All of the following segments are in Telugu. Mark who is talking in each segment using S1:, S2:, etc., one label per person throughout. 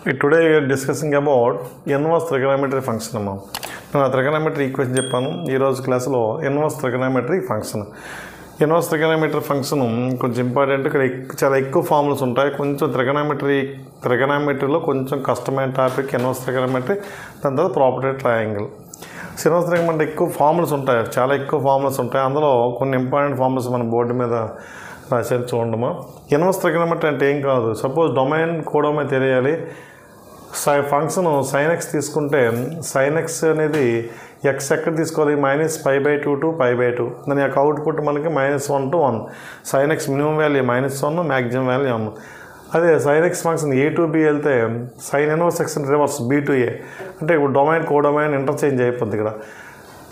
S1: Today we are discussing about inverse trigonometry function. నేను trigonometry equation చెప్పాను ఈ రోజు క్లాస్లో inverse trigonometry function. Inverse trigonometry function కొంచెం ఇంపార్టెంట్. ఇక్కడ చాలా ఎక్కువ ఫార్ములాస్ ఉంటాయి. కొంచెం trigonometryలో కొంచెం కష్టమైన టాపిక్ inverse trigonometry. దాని తర్వాత ప్రాపర్టీ ట్రయాంగిల్. inverse trigonometry ఎక్కువ ఫార్ములాస్ ఉంటాయి. చాలా ఎక్కువ ఫార్ములాస్ ఉంటాయి. అందులో కొన్ని ఇంపార్టెంట్ ఫార్ములాస్ మన బోర్డు మీద రాశారు చూడమ్మా. ఇన్వర్స్ ట్రిగోనోమెట్రీ అంటే ఏం కాదు. సపోజ్ డొమైన్ కోడొమైన్ తెలియాలి. ఫంక్షన్ sin x తీసుకుంటే sin x అనేది x ఎక్కడ తీసుకోవాలి, -π/2 to π/2. దాని యొక్క అవుట్పుట్ మనకి -1 to 1. sin x minimum value -1, maximum value 1. అదే sin x function a to b వెళ్తే sin inverse x reverse b to a. అంటే ఇప్పుడు డొమైన్ కోడొమైన్ ఇంటర్చేంజ్ అయిపోద్ది. ఇక్కడ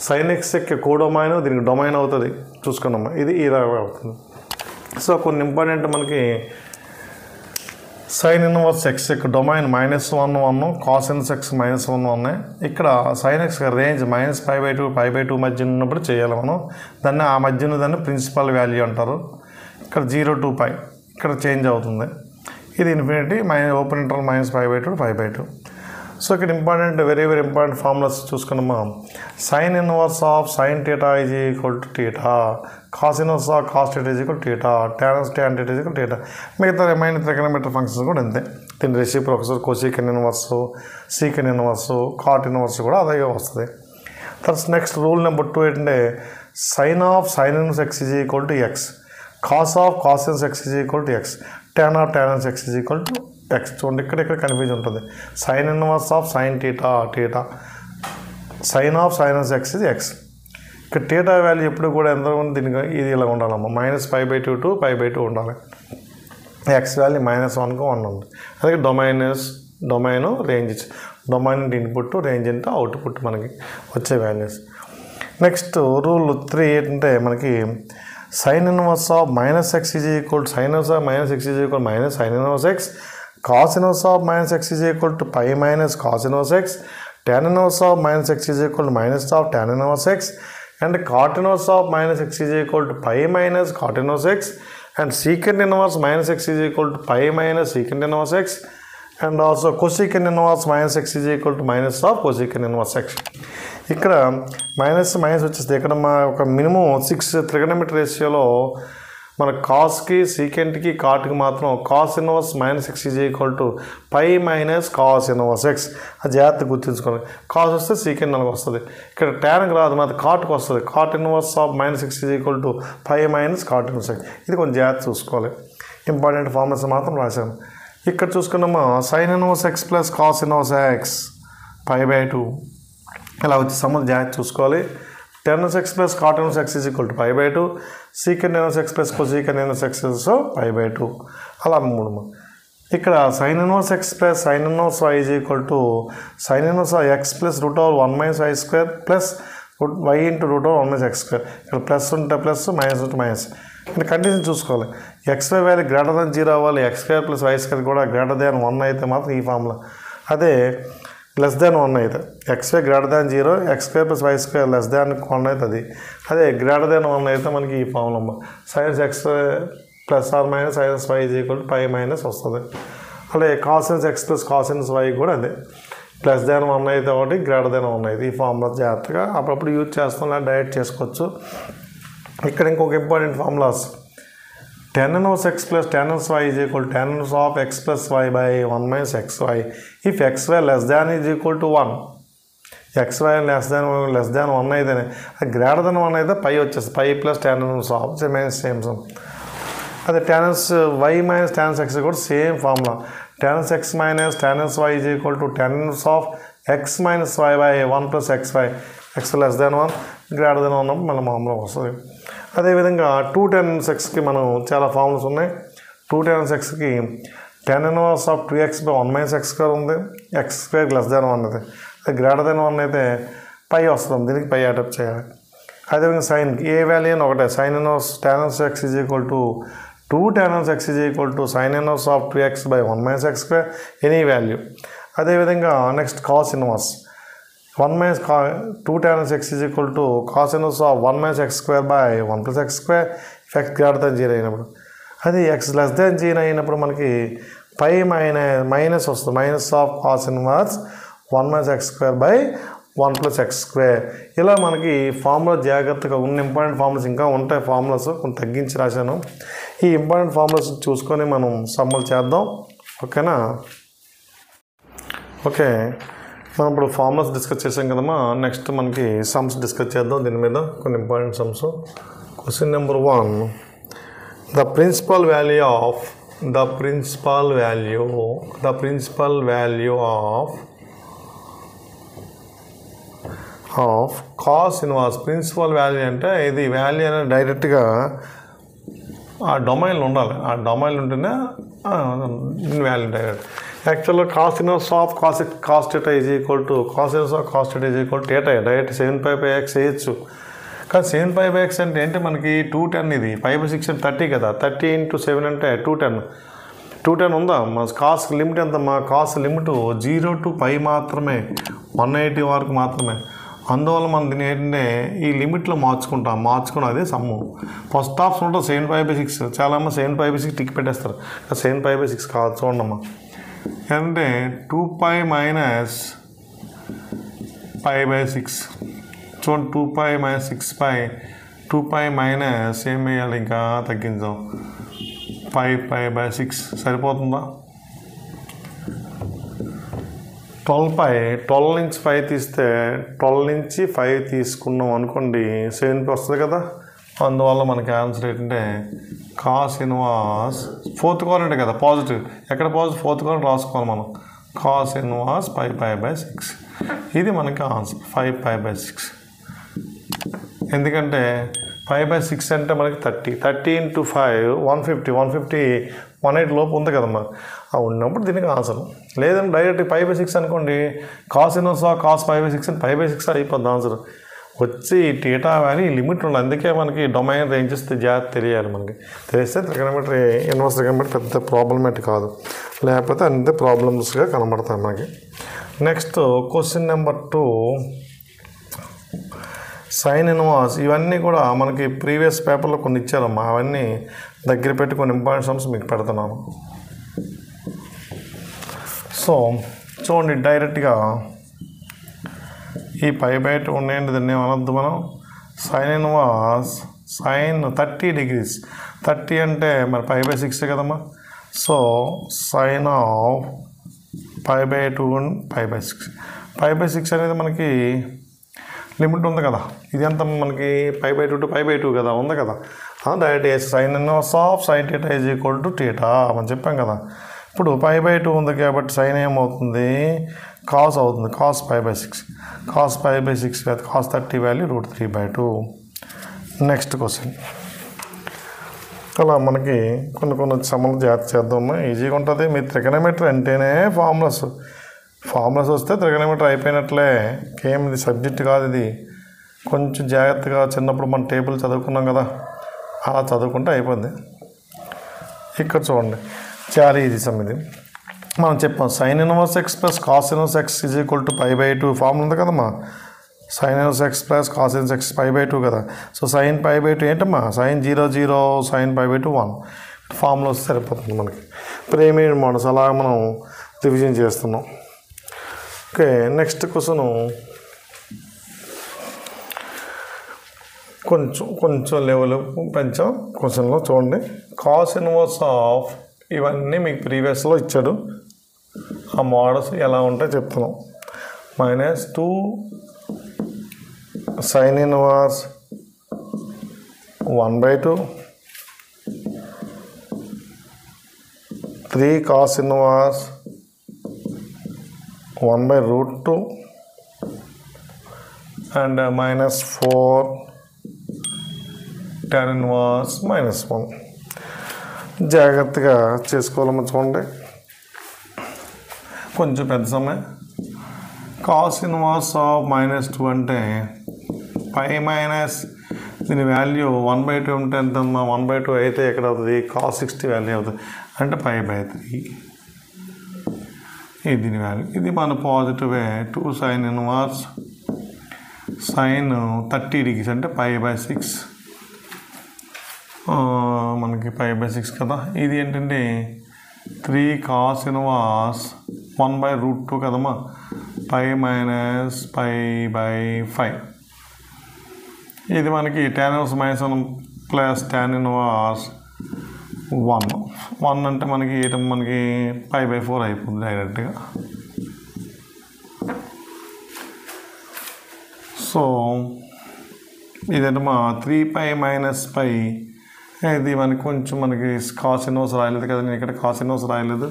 S1: sin x యొక్క కోడొమైన్ దీనికి డొమైన్ అవుతుంది. చూసుకున్నామా, ఇది ఇలా అవుతుంది. సో కొన్ని ఇంపార్టెంట్ మనకి sin ఇన్వర్స్ x యొక్క డొమైన్ -1 cos ఇన్వర్స్ x -1 ఇక్కడ sin x రేంజ్ -π/2 π/2 మధ్య ఉన్నప్పుడు చేయాలి మనం. దాన్ని ఆ మధ్యన దాన్ని ప్రిన్సిపల్ వాల్యూ అంటారు. ఇక్కడ 0 to π ఇక్కడ చేంజ్ అవుతుంది. ఇది ఇన్ఫినిటీ ఓపెన్ ఇంటర్వల్ -π/2 π/2. సో ఇక్కడ ఇంపార్టెంట్ వెరీ ఇంపార్టెంట్ ఫార్ములాస్ చూసుకున్నామా. sin inverse of sin θ is equal to θ, cos inverse of cos θ is equal to θ, tan θ is equal to θ. మిగతా రిమైనింగ్ ట్రిగోనోమెట్రీ ఫంక్షన్స్ కూడా అంతే. దీని reciprocal cosecant inverse, secant inverse, cot inverse కూడా అదే వస్తుంది. తర్వాత నెక్స్ట్ రూల్ నెంబర్ 2 ఏంటంటే sin of sin inverse x is equal to x, cos of cos inverse x is equal to x, tan of tan inverse x is equal to x. చూడండి ఇక్కడ కన్ఫ్యూజన్ ఉంటుంది. sin inverse of sin θ, sin of sin inverse x ఇది x. ఇక్కడ θ వాల్యూ ఎప్పుడు కూడా ఎంత ఉంది, దీనికి ఇది ఇలా ఉండాలమ్మా, -π/2 to π/2 ఉండాలి. x వాల్యూ -1కు 1 ఉంది. అలాగే domain range, domain input, range అంటే అవుట్పుట్ మనకి వచ్చే వాల్యూస్. నెక్స్ట్ రూల్ 3 ఏంటంటే మనకి sin inverse of -x is equal sin inverse of -x is equal -sin inverse x, cos inverse of -x is equal to π - cos inverse x, tan inverse of -x is equal to -of tan inverse x, and cot inverse of -x is equal to π - cot inverse x, and secant inverse -x is equal to π - secant inverse x, and also cosecant inverse -x is equal to of cosecant inverse x. ఇక్కడ మైనస్ వచ్చేస్తే ఇక్కడ మా ఒక మినిమం 6 ట్రిగోనోమెట్రీ రేషియోలో మన కాస్కి, సీకెంట్కి, కాట్కి మాత్రం cos inverse -x is equal to π - cos inverse x. అది జాగ్రత్తగా గుర్తుంచుకోండి. కాస్ వస్తే సీకెంట్ మనకు వస్తుంది. ఇక్కడ ట్యాన్కి రాదు, మాత్రం కాట్కి వస్తుంది. Cot inverse of -x is equal to π - cot inverse x. ఇది కొంచెం జాగ్రత్త చూసుకోవాలి. ఇంపార్టెంట్ ఫార్ములాస్ మాత్రం రాశాను. ఇక్కడ చూసుకున్నామా sin inverse x plus cos inverse x π/2 ఇలా వచ్చి సమ్మర్ జాగ్రత్త చూసుకోవాలి. tan inverse x plus cot inverse x is equal to π/2, secant inverse x plus cosecant inverse x so π/2 అలా 3. ఇక్కడ sin inverse x plus sin inverse y is equal to sin inverse x plus √1 - y² plus y into √1 - x². ఇక్కడ ప్లస్ ఉంటే ప్లస్, మైనస్ ఉంటే మైనస్. ఇక్కడ కండిషన్ చూసుకోవాలి. xy వాల్యూ గ్రేటర్ దాన్ 0 అవ్వాలి. x² ప్లస్ y² కూడా గ్రేటర్ దాన్ 1 అయితే మాత్రం ఈ ఫార్ములా. అదే లెస్ దాన్ 1 అయితే xy greater than 0, x² plus y² less than 1 అయితే అది. అదే గ్రేటర్ దాన్ 1 అయితే మనకి ఈ formula sin x plus or minus sin y is equal to π - వస్తుంది. అలాగే cos x plus cos y కూడా అదే, ప్లస్ దాన్ 1 అయితే ఒకటి, గ్రేటర్ దాన్ 1 అయితే. ఈ ఫార్ములా జాగ్రత్తగా అప్పుడప్పుడు యూజ్ చేస్తాం, లేదా డైరెక్ట్ చేసుకోవచ్చు. ఇక్కడ ఇంకొక important formulas tan inverse x plus tan inverse y is equal tan inverse of x plus y by 1 - xy. If xy less than is equal to 1, xy less than 1 అయితేనే, అది గ్రేటర్ దాన్ 1 అయితే పై వచ్చేస్తుంది. Pi plus tan inverse of same. అదే tan inverse y minus tan inverse x కూడా same formula. tan inverse x minus tan inverse y is equal to tan inverse of x minus y by 1 plus xy. x less than 1, greater than 1 మన మామూలుగా వస్తుంది. అదేవిధంగా 2 tan ఇన్వర్స్ xకి మనం చాలా ఫార్ములాస్ ఉన్నాయి. 2 tan ఇన్వర్స్ xకి tan inverse of 2x by 1 - x² ఉంది. x² లెస్ దాన్ 1 అయితే, అది గ్రేటర్ దాన్ 1 అయితే పై వస్తుంది. దీనికి పై అడాప్ట్ చేయాలి. అదేవిధంగా సైన్కి ఏ వాల్యూ అని ఒకటే, sin inverse tan inverse x is equal to 2 tan inverse x is equal to sin inverse of 2x by 1 - x² any value. అదేవిధంగా next cos inverse 2 tan x is equal to cos inverse of 1 - x² by 1 plus x². If x greater than 0 అయినప్పుడు, అది x less than 0 అయినప్పుడు మనకి పై మైనస్ వస్తుంది, minus of cos inverse 1 - x²/1 + x². ఇలా మనకి ఫార్ములా జాగ్రత్తగా ఉన్న ఇంపార్టెంట్ ఫార్ములాస్ ఇంకా ఉంటాయి, ఫార్ములాస్ కొంచెం తగ్గించి రాశాను. ఈ ఇంపార్టెంట్ ఫార్ములాస్ చూసుకొని మనం సమ్మలు చేద్దాం. ఓకేనా? ఓకే, మనం ఇప్పుడు ఫార్ములాస్ డిస్కస్ చేసాం కదమ్మా. నెక్స్ట్ మనకి సమ్స్ డిస్కస్ చేద్దాం. దీని మీద కొన్ని important sums. Question number 1, the principal value of cos inverse. Principal value అంటే ఇది వాల్యూ అనేది డైరెక్ట్గా ఆ డొమైన్లో ఉండాలి. ఆ డొమైన్లో ఉంటేనే వాల్యూ డైరెక్ట్. యాక్చువల్గా cos inverse of cos θ is equal to cos inverse of cos θ is equal to θ. Direct 7π/x వేయచ్చు. కానీ 7π/x అంటే ఏంటి, మనకి 210, ఇది 5/6 అంటే 30 కదా. 30 × 7 అంటే 210 ఉందా? మా కాస్ లిమిట్ ఎంత? మా కాస్ లిమిట్ 0 to π మాత్రమే, 180 వరకు మాత్రమే. అందువల్ల మనం దీన్ని ఏంటంటే ఈ లిమిట్లో మార్చుకుని అదే సమ్ము. ఫస్ట్ ఆప్షన్ ఉంటుంది 7π/6. చాలామంది 7π/6 టిక్ పెట్టేస్తారు. 7π/6 కాదు, చూడమ్మా. అంటే 2π - π/6. చూడండి, 2π - 6π, 2π - ఏం వేయాలి, ఇంకా తగ్గించాం, 5π/6 సరిపోతుందా? 12π, 12 నుంచి 5 తీస్తే 12 నుంచి 5 తీసుకున్నాం అనుకోండి 7π వస్తుంది కదా. అందువల్ల మనకి ఆన్సర్ ఏంటంటే కాస్ ఇన్వర్స్, ఫోర్త్ క్వాడ్రంటే కదా పాజిటివ్, ఎక్కడ పాజిటివ్, ఫోర్త్ క్వాడ్రంట్ రాసుకోవాలి మనం. Cos inverse 5π/6. ఇది మనకి ఆన్సర్ 5π/6. ఎందుకంటే 5/6 అంటే మనకి 30 × 5 150 180 లోపు ఉంది కదమ్మా. ఉన్నప్పుడు దీనికి ఆన్సర్. లేదంటే డైరెక్ట్ 5/6 అనుకోండి, కాస్ ఇన్వర్స్ ఆఫ్ కాస్ 5/6 అని 5/6 అయిపోద్ది ఆన్సర్. వచ్చి θ వాల్యూ లిమిట్ ఉండాలి. అందుకే మనకి డొమైన్ రేంజెస్ జాగ్రత్త తెలియాలి. మనకి తెలిస్తే ట్రిగనోమెట్రీ, ఇన్వర్స్ ట్రిగనోమెట్రీ పెద్ద ప్రాబ్లమేటిక్ కాదు, లేకపోతే అంతే ప్రాబ్లమ్స్గా కనబడతాయి మనకి. Next question number 2, sine inverse. ఇవన్నీ కూడా మనకి ప్రీవియస్ పేపర్లో కొన్ని ఇచ్చారమ్మా. అవన్నీ దగ్గర పెట్టి కొన్ని ఇంపార్టెంట్ సమ్స్ మీకు పెడుతున్నాను. సో చూడండి, డైరెక్ట్గా ఈ π/2 ఉన్నాయండి. దాన్ని ఏమనొద్దు మనం. Sine inverse sine 30 degrees. 30 అంటే మరి π/6 కదమ్మా. So sign of π/2 π/6. π/6 అనేది మనకి లిమిట్ ఉంది కదా. ఇది ఎంత మనకి π/2 to π/2 కదా, ఉంది కదా. Direct sine inverse of sine θ is equal to θ మనం చెప్పాం కదా. ఇప్పుడు π/2 ఉంది కాబట్టి సైన్ ఏమవుతుంది, కాస్ అవుతుంది. Cos π/6. Cos π/6 cos 30 value √3/2. Next question. అలా మనకి కొన్ని సమ్మలు జాగ్రత్త చేద్దామా, ఈజీగా ఉంటుంది. మీరు ట్రిగనోమెట్రీ అంటేనే ఫార్ములాస్ వస్తే ట్రిగనోమెట్రీ అయిపోయినట్లే. ఇది సబ్జెక్ట్ కాదు, ఇది కొంచెం జాగ్రత్తగా చిన్నప్పుడు మన టేబుల్ చదువుకున్నాం కదా, అలా చదువుకుంటే అయిపోద్ది. ఇక్కడ చూడండి, చాలా ఈజీ సమ్ ఇది. మనం చెప్పాం sine inverse x + cos inverse x is equal to π/2 formula ఉంది కదమ్మా. Sine inverse x + cos inverse x π/2 కదా. సో సైన్ π/2 ఏంటమ్మా, సైన్ 0 0, సైన్ π/2 1. ఫార్ములా వస్తే సరిపోతుంది మనకి. ప్రేమియర్ మోడల్స్ అలా మనం రివిజన్ చేస్తున్నాం. ఓకే, నెక్స్ట్ క్వశ్చన్ కొంచెం లెవెల్ పెంచాం క్వశ్చన్లో. చూడండి, కాస్ ఇన్వర్స్ ఆఫ్ ఇవన్నీ మీకు ప్రీవియస్లో ఇచ్చాడు. ఆ మోడల్స్ ఎలా ఉంటాయో చెప్తున్నాం. -2 sine inverse 1/2, 3 cos inverse 1/√2 and -4 tan inverse -1. జాగ్రత్తగా చేసుకోవాలమ్మా. చూడండి, కొంచెం పెద్ద సమయం. కాస్ ఇన్వర్స్ ఆఫ్ -2 అంటే దీని వాల్యూ 1/2 ఉంటే ఎంత, 1/2 అయితే ఎక్కడ అవుతుంది, కాస్ 60 వాల్యూ అవుతుంది, అంటే π/3. ఇది దీని వాల్యూ. ఇది మన పాజిటివే. 2 సైన్ ఇన్వర్స్ సైన్ 30 degrees అంటే π/6. మనకి π/6 కదా. ఇది ఏంటంటే 3 cos inverse 1/√2 కదమ్మా, పై మైనస్ పై బై 5. ఇది మనకి tan inverse -1 plus tan inverse 1 అంటే మనకి π/4 అయిపోతుంది డైరెక్ట్గా. సో ఇదేంటమ్మా 3π మైనస్ π, ఇది మనకి కాస్ ఇన్వర్స్ రాయలేదు కదా, నేను ఇక్కడ కాస్ ఇన్వర్స్ రాయలేదు,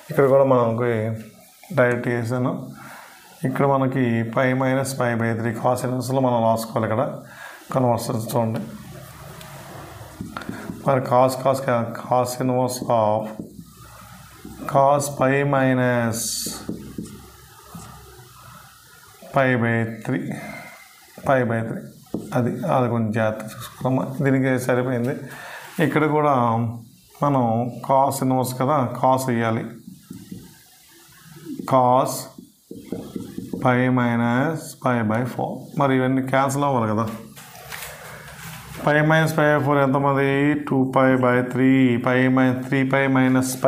S1: ఇక్కడ కూడా మనకి డైరెక్ట్ చేశాను. ఇక్కడ మనకి π మైనస్ π/3 కాస్ ఇన్వర్స్లో మనం రాసుకోవాలి. ఇక్కడ కన్వర్షన్స్ చూడండి, మరి cos inverse of cos π minus π/3 అది కొంచెం జాగ్రత్త చూసుకున్నామా, దీనికి సరిపోయింది. ఇక్కడ కూడా మనం కాస్ ఇన్వర్స్ కదా, కాస్ వేయాలి. కాస్ π మైనస్ π/4, మరి ఇవన్నీ క్యాన్సిల్ అవ్వాలి కదా. π మైనస్ π/4 ఎంతమంది 2π/3, 3π మైనస్ π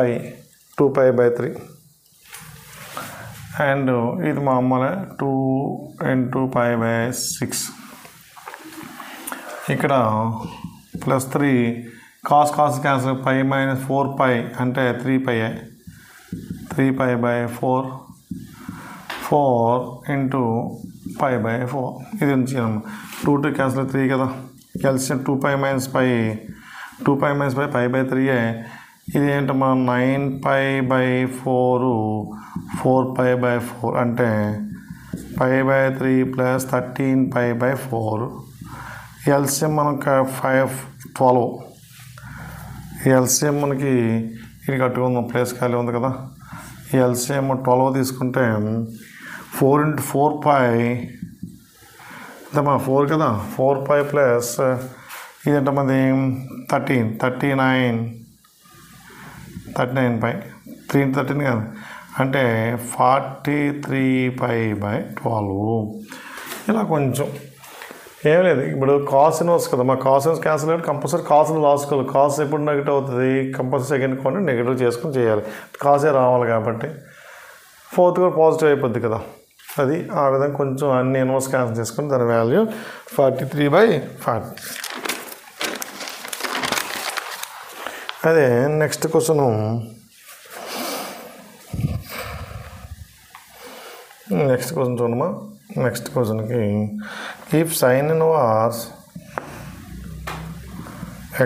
S1: 2π/3, అండ్ ఇది మామూలు 2 × π/6. ఇక్కడ ప్లస్ 3 కాస్ క్యాన్సిల్, π మైనస్ 4π అంటే 3π 3π/4 4 × π/4. ఇది నుంచి 2 క్యాన్సిల్ 3 కదా, క్యాల్సియం 2π మైనస్ π π/3. ఇది ఏంటమ్మా 9π/4 4π/4 అంటే π/3 ప్లస్ 13π/4. ఎల్సిఎం మనకు 12. ఎల్సిఎం మనకి ఇది కట్టుకుందాం, ప్లేస్ ఖాళీ ఉంది కదా. ఎల్సిఎం 12 తీసుకుంటే 4 × 4π ఎంతమ్మా 4 కదా, 4π ప్లస్ ఇది ఎంతమంది 39π 3 × 13 కదా, అంటే 43π/12. ఇలా కొంచెం ఏం లేదు. ఇప్పుడు కాస్ ఇన్వర్స్ కదా, మా కాస్ ఇన్వర్స్ క్యాన్సిల్ అయితే కంపల్సరీ కాస్ని రాసుకోవాలి. కాస్ ఎప్పుడు నెగిటివ్ అవుతుంది, కంపల్సరీ సెకండ్ క్వాంటిటీ నెగిటివ్ చేసుకుని చేయాలి, కాసే రావాలి కాబట్టి. ఫోర్త్ కూడా పాజిటివ్ అయిపోద్ది కదా, అది ఆ విధంగా కొంచెం అన్ని ఇన్వర్స్ క్యాన్సిల్ చేసుకుని దాని వాల్యూ 43/40. అదే నెక్స్ట్ క్వశ్చను, చూడమ్మా. నెక్స్ట్ క్వశ్చన్కి if sine inverse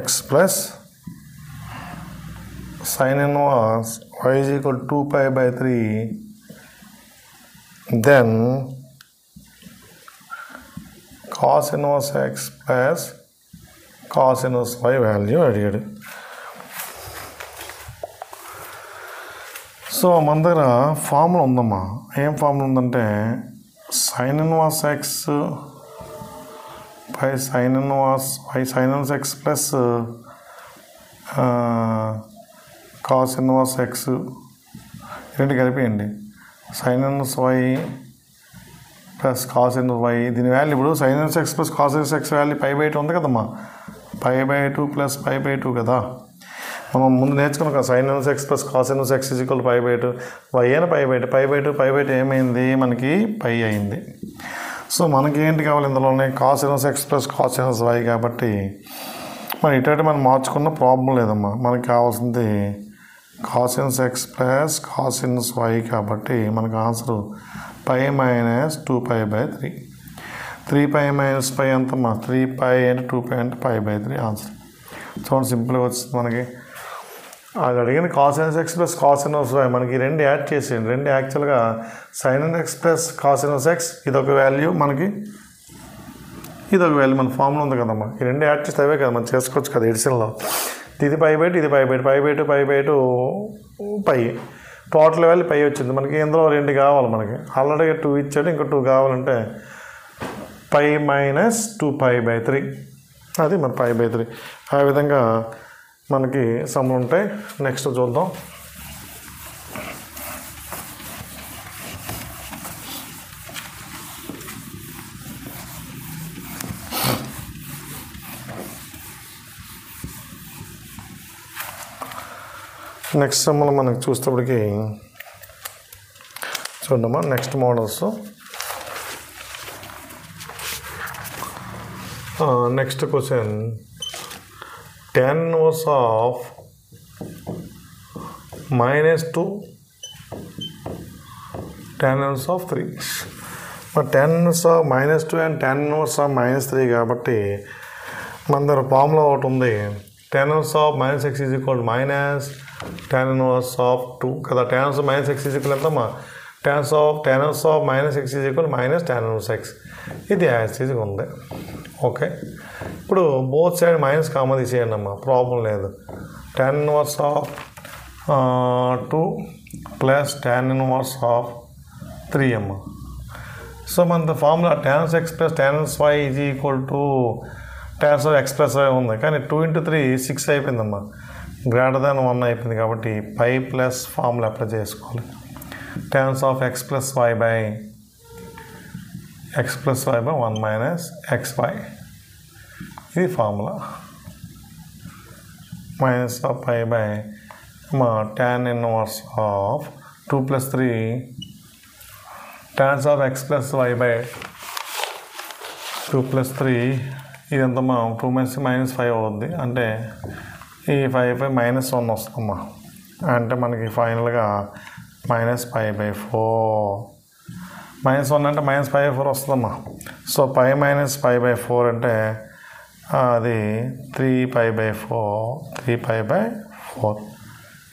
S1: x plus sine inverse y = 2π/3, then cos inverse x plus cos inverse y value అడిగాడు. సో మన దగ్గర ఫార్ములా ఉందమ్మా. ఏం ఫార్ములా ఉందంటే sine inverse x by sine inverse y, sine inverse x plus cos inverse x రెండు కలిపేయండి. Sine inverse y plus cos inverse y, దీని వాల్యూ ఇప్పుడు sine inverse x plus cos inverse x value π/2 ఉంది కదమ్మా, π/2 ప్లస్ π/2 కదా. మనం ముందు నేర్చుకున్నాం sine inverse x plus cos inverse x = π/2, y అయినా π/2 ఏమైంది మనకి π అయింది. సో మనకి ఏంటి కావాలి ఇందులోనే cos inverse x plus cos inverse y కాబట్టి మరి ఇటు మనం మార్చుకున్న ప్రాబ్లం లేదమ్మా. మనకి కావాల్సింది cos inverse x plus cos inverse y కాబట్టి మనకు ఆన్సర్ π మైనస్ 2π/3. 3π మైనస్ π ఎంతమ్మా 3π అంటే 2π అంటే π/3 ఆన్సర్. చూడండి సింపుల్గా వచ్చింది మనకి. అది అడిగిన cos inverse x plus cos inverse y మనకి రెండు యాడ్ చేసేయండి. రెండు యాక్చువల్గా sine inverse x plus cos inverse x ఇదొక వాల్యూ, మనకి ఇదొక వాల్యూ. మన ఫార్ములా ఉంది కదమ్మా, ఈ రెండు యాడ్ చేస్తే అవే కదా మనం చేసుకోవచ్చు కదా ఎడిషన్లో. ఇది π/2 ఇది π/2 π టోటల్ వాల్యూ π వచ్చింది మనకి. ఇందులో రెండు కావాలి మనకి, ఆల్రెడీ 2 ఇచ్చాడు, ఇంకో 2 కావాలంటే π మైనస్ 2π/3 అది మన π/3. ఆ విధంగా మనకి సమ్ములు ఉంటాయి. నెక్స్ట్ చూద్దాం. నెక్స్ట్ సమ్లో మనకు చూసేటప్పటికి చూడమ్మా next models. Next question tan inverse of -2 tan inverse of 3. మరి tan inverse of -2 and tan inverse of -3 కాబట్టి మన దగ్గర ఫార్ములా ఒకటి ఉంది. tan inverse of -x is equal to minus tan inverse of 2 కదా. tan inverse of -x is equal ఎంతమ్మా, tan inverse of -x is equal to minus tan inverse x. ఇది యాజ్ ఈజ్గా ఉంది. ఓకే, ఇప్పుడు బోత్ సైడ్ మైనస్ కామా తీసేయండి అమ్మా, ప్రాబ్లం లేదు. tan inverse of 2 plus tan inverse of 3 అమ్మ. సో మన formula tan x plus tan y is equal to tan x plus y ఉంది, కానీ 2 × 3 6 అయిపోయిందమ్మా, గ్రేటర్ దాన్ 1 అయిపోయింది. కాబట్టి పై ప్లస్ ఫార్ములా అప్లై చేసుకోవాలి. tan x plus y by x plus y by 1 minus xy, ఇది formula. Minus of pi by tan inverse of 2 + 3 tan of x plus y by 2 + 3 ఇదంతమ్మా 2 - -5 అవుద్ది. అంటే ఈ 5 -1 వస్తుందమ్మా. అంటే మనకి ఫైనల్గా -π/4 -1 అంటే -π/4 వస్తుందమ్మా. సో π - π/4 అంటే అది 3π/4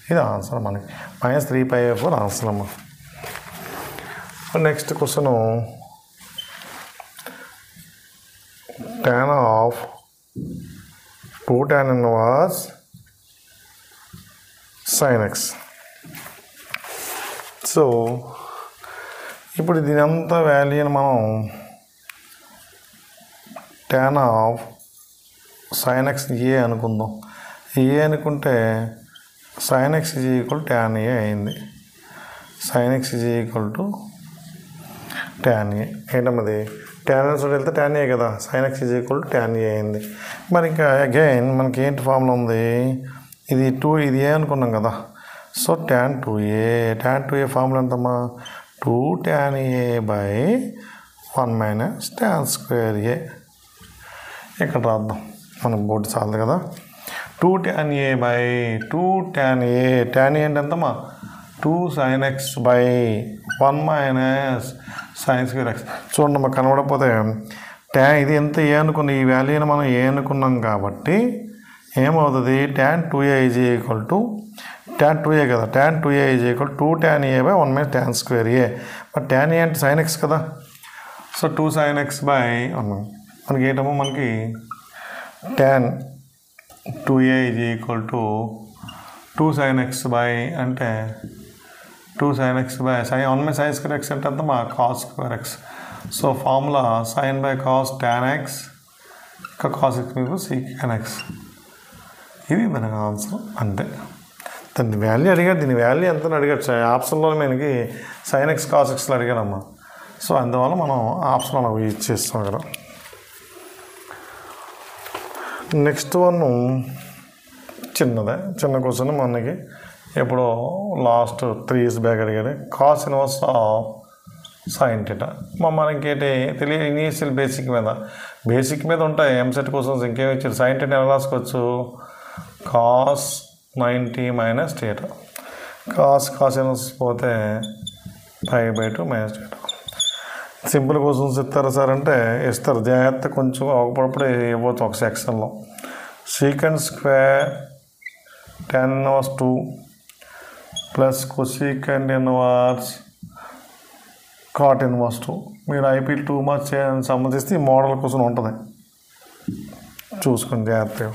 S1: ఇది ఆన్సర్ మనకి. -3π/4 ఆన్సర్ అమ్మా. Next question tan of 2 tan inverse sin x. So ఇప్పుడు దీని అంతా వాల్యూని మనం tan of sin x ఏ అనుకుందాం. ఏ అనుకుంటే sin x is equal to tan a అయింది. sin x is equal to tan a ఏంటమ్మది, tan x వెళ్తే tan a కదా, sin x is equal to tan a అయింది. మరి ఇంకా అగైన్ మనకి ఏంటి ఫార్ములా ఉంది, ఇది 2 ఇది ఏ అనుకున్నాం కదా. సో tan 2a ఫార్ములా ఎంతమ్మా, 2 tan a by 1 minus tan square a. ఇక్కడ రాద్దాం, మనం బోర్డు చాలదు కదా. 2 tan a by 2 tan a tan a అంటే ఎంతమ్మా, 2 sin x by 1 minus sin square x. చూడండి మాకు కనబడకపోతే ఇది ఎంత ఏ అనుకున్న, ఈ వాల్యూని మనం ఏ అనుకున్నాం కాబట్టి ఏమవుతుంది, tan 2a is equal to tan 2a కదా, tan 2a is equal 2 tan a by 1 minus tan square a. మరి tan a అంటే sin x కదా. సో 2 sin x బై 1 మనకి ఏంటమ్మో, మనకి tan 2a is equal to 2 sin x by అంటే 2 sin x by 1 minus sin square x అంటే అంత మా cos square x. So formula sin by cos tan x, ఇంకా cos x మీకు secant x. ఇది మనకు ఆన్సర్. అంతే, దాని వాల్యూ అడిగాడు, దీని వాల్యూ ఎంత అడిగాడు. ఆప్షన్లో మనకి sin x cos xలో అడిగాడమ్మా. సో అందువల్ల మనం ఆప్షన్ అలా యూజ్ చేస్తాం కదా. నెక్స్ట్ వన్ చిన్న క్వశ్చన్ మనకి ఎప్పుడో లాస్ట్ 3 years బ్యాక్ అడిగాడు. cos inverse of sin θ. మనకి ఏంటి తెలియదు, ఇనీషియల్ బేసిక్ మీద ఉంటాయి ఎంసెట్ క్వశ్చన్స్. ఇంకేమి ఇచ్చారు, sin θ ఎలా రాసుకోవచ్చు, cos 90 మైనస్ θ. cos ఇన్వర్స్ పోతే π/2 మైనస్ θ. సింపుల్ క్వశ్చన్స్ ఇస్తారా సార్ అంటే ఇస్తారు, జాగ్రత్త కొంచెం ఒకప్పుడు ఇవ్వచ్చు ఒక సెక్షన్లో. secant square tan inverse 2 plus cosecant inverse cot inverse 2. మీరు ఐపీ 2 మార్క్స్ చేయడానికి సంబంధిస్తే ఈ మోడల్ క్వశ్చన్ ఉంటుంది, చూసుకోండి జాగ్రత్తగా.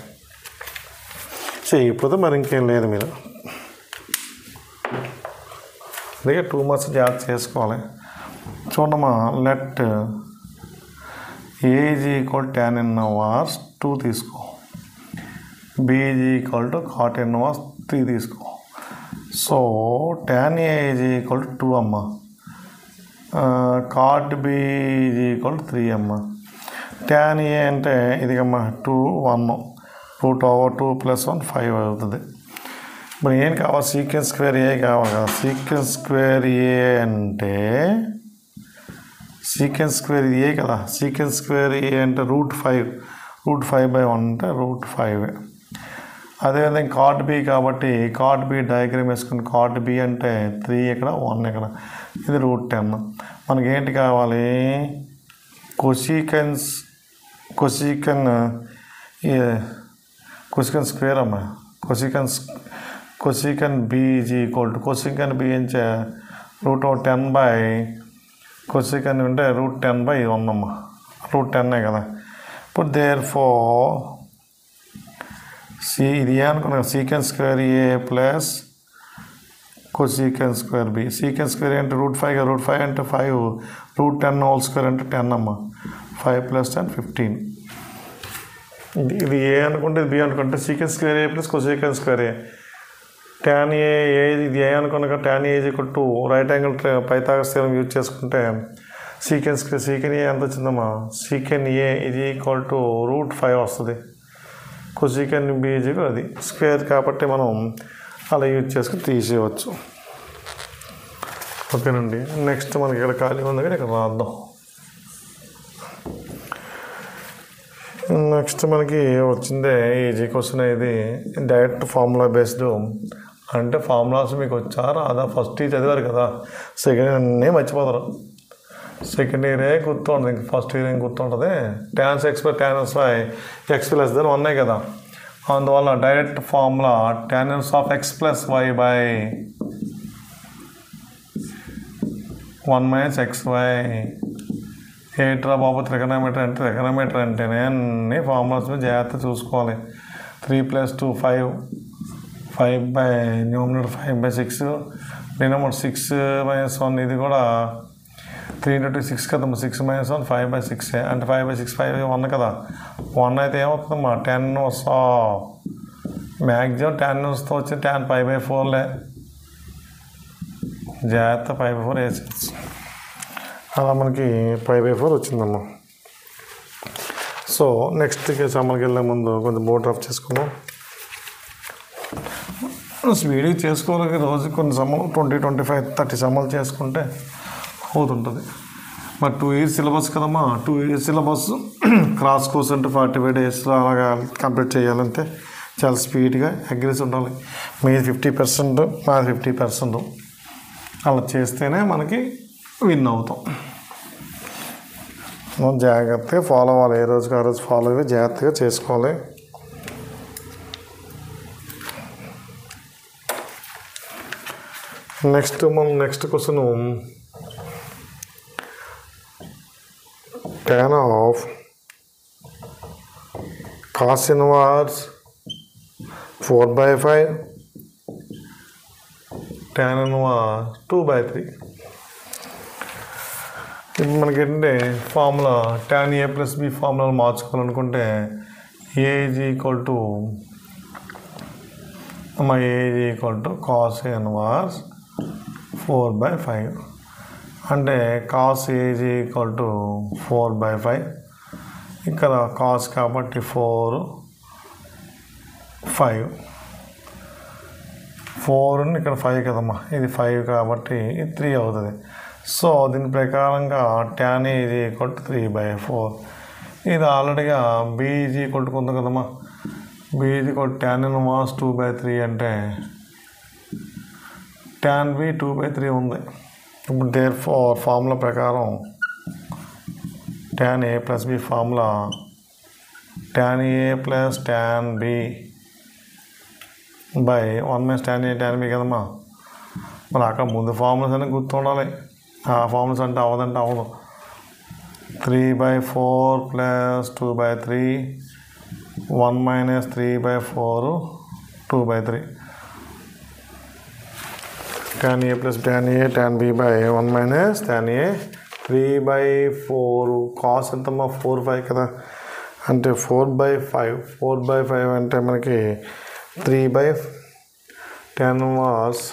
S1: చేయకపోతే మరి ఇంకేం లేదు, మీరు అందుకే 2 మార్క్స్ జాగ్రత్త చేసుకోవాలి. చూడమ్మా, let A is equal tan inverse 2 తీసుకో, B is equal to cot inverse 3 తీసుకో. So tan a is equal to 2 అమ్మ, cot b is equal to 3 అమ్మ. tan a అంటే ఇదిగమ్మా 2 1 2 + 1 5 అవుతుంది. మరి ఏం కావాలి, సీకెన్స్ స్క్వేర్ ఏ కావాలి కదా. సీకెన్స్ స్క్వేర్ ఏ అంటే సీకెన్స్ స్క్వేర్ ఇది ఏ కదా. సీకెన్స్ స్క్వేర్ ఏ అంటే √5 అంటే √5. అదేవిధంగా కాట్ బి కాబట్టి కాట్ బి డయాగ్రామ్ వేసుకుని కాట్ బి అంటే 3 ఇక్కడ 1 ఇక్కడ, ఇది √10. మనకి ఏంటి కావాలి, కొసీకెన్ స్క్వేర్ అమ్మా. Cosec B is equal to cosec B అంటే √10 కొసీకెన్ అంటే √10/1 అమ్మా. √10 కదా. ఇప్పుడు దేర్ఫోర్ ఇది ఏ అనుకున్నా, secant square A plus cosecant square B. Secant square అంటే √5 కదా. √5 అంటే 5, √10² అంటే 10 అమ్మా. 5 + 10 15. ఇది ఏ అనుకుంటే ఇది బి అనుకుంటే సీకెన్ square A plus cosecant square A. tan ఏ ఇది ఏ అనుకున్నాక tan ఏ = right angle Pythagoras theorem use చేసుకుంటే సీకెన్ ఏ ఎంత వచ్చిందమ్మా, సీకెన్ ఏ ఇది ఈక్వల్ టు √5 వస్తుంది. కొసీకెన్ బి అది స్క్వేర్ కాబట్టి మనం అలా యూజ్ చేసుకుని తీసేయవచ్చు. ఓకేనండి. నెక్స్ట్ మనకి ఇక్కడ ఖాళీ ఉంది కానీ ఇక్కడ రాద్దాం. నెక్స్ట్ మనకి వచ్చిందే ఈజీ క్వశ్చన్. ఇది డైరెక్ట్ ఫార్ములా బేస్డ్. అంటే ఫార్ములాస్ మీకు వచ్చారు అదా, ఫస్ట్ చదివారు కదా, సెకండ్ ఇయర్ అన్నీ మర్చిపోతారు. సెకండ్ ఇయరే గుర్తుంటుంది, ఇంక ఫస్ట్ ఇయర్ ఏం గుర్తుంటుంది. tan x / tan y x > 1 కదా. అందువల్ల direct formula tan x + y / 1 - xy. ఏంట్రా బాబు ట్రిగనోమెట్రీ అంటేనే అన్ని ఫార్ములాస్ మీద జాగ్రత్త చూసుకోవాలి. 3 + 2 5 న్యూమినేటర్ 5/6 డినామినేటర్ 6 - 1. ఇది కూడా 3 × 2 6 కదమ్మా. 6 - 1 5/6 అంటే 5/6 1 కదా. 1 అయితే ఏమవుతుందమ్మా, 10 మ్యాక్సిమం 10 వచ్చి tan π/4లే. జాగ్రత్త π/4 వేసేసి అలా మనకి π/4 వచ్చిందమ్మా. సో నెక్స్ట్ సమ్మర్కి వెళ్ళే ముందు కొంచెం బోర్డ్ రఫ్ చేసుకున్నాం. స్పీడ్గా చేసుకోవాలి. రోజు కొన్ని సమ్మలు 20, 25, 30 సమ్మలు చేసుకుంటే అవుతుంటుంది. మరి 2 years సిలబస్ కదమ్మా. 2 years సిలబస్ క్రాస్ కోర్స్ అంటే 45 daysలో అలాగా కంప్లీట్ చేయాలంటే చాలా స్పీడ్గా అగ్రెసివ్ ఉండాలి. మీరు 50%, మాది 50%. అలా చేస్తేనే మనకి విన్ అవుతాం. మనం జాగ్రత్తగా ఫాలో అవ్వాలి. ఏ రోజుకి ఆ రోజు ఫాలో అయ్యి జాగ్రత్తగా చేసుకోవాలి. Next question tan of cos inverse 4/5 tan inverse 2/3. ఇప్పుడు మనకి ఏంటంటే formula tan a + b ఫార్ములాలు మార్చుకోవాలనుకుంటే a = cos inverse 4/5 అంటే cos a = 4/5. ఇక్కడ cos కాబట్టి 4 5 4 ఇక్కడ 5 కదమ్మా. ఇది 5 కాబట్టి ఇది 3 అవుతుంది. సో దీని ప్రకారంగా tan a = 3/4. ఇది ఆల్రెడీగా b = ఉంది కదమ్మా. b = tan inverse 2/3 అంటే tan b 2/3 ఉంది. ఇప్పుడు దేర్ఫోర్ ఫార్ములా ప్రకారం tan a + b formula tan a + tan b / 1 - tan a tan b కదమ్మా. మరి అక్కడ ముందు ఫార్ములాస్ అన్నీ గుర్తుండాలి. ఆ ఫార్ములాస్ అంటే అవ్వదు. 3/4 + 2/3 1 - 3/4 2/3 tan a + tan a tan b / 1 - tan a 3/4 cos ఎంతమ్మా 4/5 కదా. అంటే 4/5 అంటే మనకి 3/tan inverse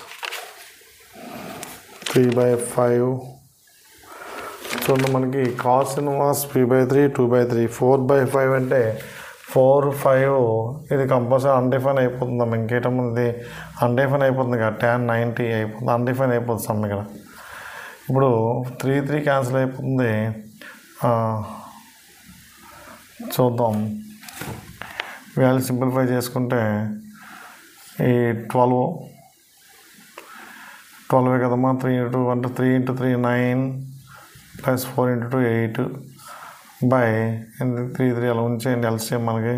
S1: 3/5. చూడండి మనకి cos inverse 3/3 2/3 4/5 అంటే 4, 5 ఇది కంపల్సరీ అన్డిఫైన్ అయిపోతుందమ్మా. ఇంకేటమ్మా ఇది అన్డిఫైన్ అయిపోతుంది కదా, tan 90 అయిపోతుంది, అన్డిఫైన్ అయిపోతుంది అమ్మ ఇక్కడ. ఇప్పుడు 3 క్యాన్సిల్ అయిపోతుంది. చూద్దాం, వాల్యూ సింప్లిఫై చేసుకుంటే ఈ 12 కదమ్మా. 3 into 2 అంటే 3 into 3 9 ప్లస్ 4 into 2 8 బై 3 అలా ఉంచేయండి. ఎల్సిఎం మనకి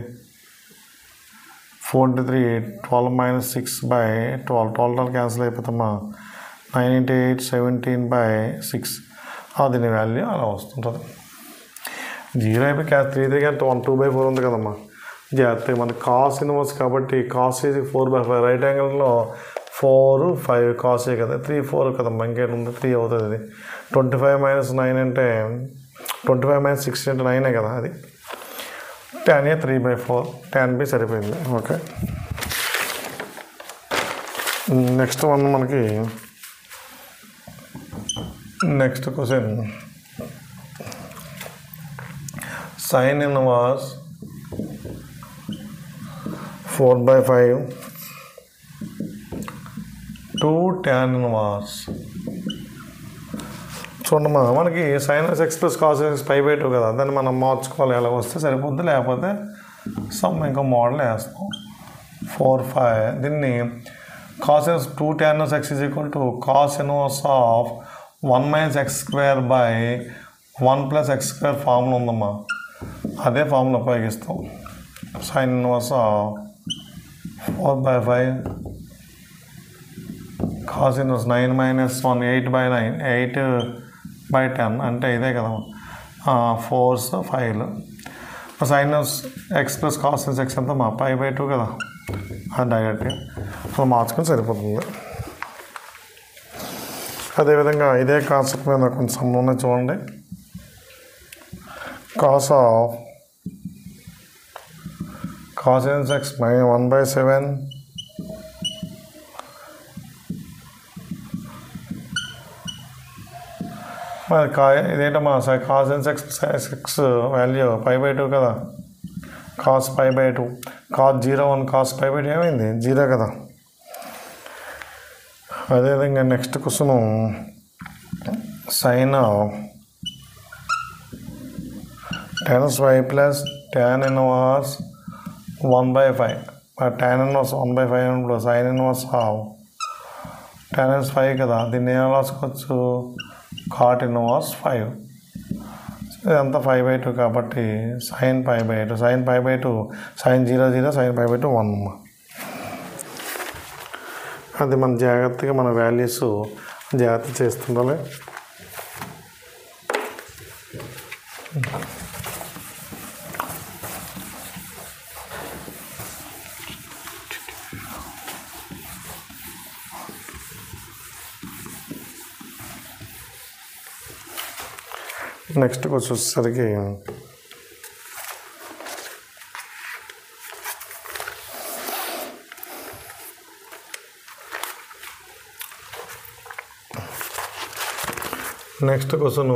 S1: 4 into 3 12 minus 6 by 12 క్యాన్సిల్ అయిపోతామా. 9 into 8 17 by 6 దీని వాల్యూ అలా వస్తుంటుంది. 0 అయిపోయి 3 కానీ 2/4 ఉంది కదమ్మా. జాగ్రత్తగా మనకి కాస్ ఇన్వర్స్ కాబట్టి కాస్ ఈజ్ 4/5. రైట్ యాంగిల్లో 4, 5 కాసే కదా, 3, 4 కదమ్మా. ఇంకేంటుంది 3 అవుతుంది. ఇది 25 minus 9 అంటే 25 minus 6 అంటే 9 కదా. అది tan A 3/4, tan B సరిపోయింది. ఓకే, నెక్స్ట్ వన్ మనకి next question sin inverse 4/5 to tan inverse. చూడమ్మా, మనకి sin x plus cos x π/2 కదా, దాన్ని మనం మార్చుకోవాలి. ఎలా వస్తే సరిపోద్ది, లేకపోతే సమ్ ఇంకో మోడల్ వేస్తాం. 4, 5 దీన్ని cos 2 tan x is equal to cos inverse of 1 minus x square by 1 plus x square formula ఉందమ్మా. అదే ఫార్ములా ఉపయోగిస్తాం. sin inverse of 4/5 cos inverse 9 minus 1 8/9 8/10 అంటే ఇదే కదా, 4 5. sin x plus cos x అంతా మా π/2 కదా, అది డైరెక్ట్గా అలా మార్చుకొని సరిపోతుంది. అదేవిధంగా ఇదే కాన్సెప్ట్ మీద కొంచెం సమ్ ఉన్నాయి చూడండి. cos x minus 1/7 మరి ఇదేంటమ్మా, cos x వాల్యూ π/2 కదా, cos π/2 cos 0 cos π/2 ఏమైంది 0 కదా. అదేవిధంగా next question sin tan y plus tan inverse 1/5. tan inverse 1/5 ఇప్పుడు sin ఇన్వర్స్ tan ఇన్వర్స్ 5 కదా, దీన్ని ఏమైనా రాసుకోవచ్చు cot ఇన్వర్స్ 5. ఇదంతా 5/2 కాబట్టి sin π/2 sin 0 0 sin π/2 1. అది మన జాగ్రత్తగా మన వాల్యూస్ జాగ్రత్త చేస్తుండాలి. నెక్స్ట్ వచ్చేసరికి next question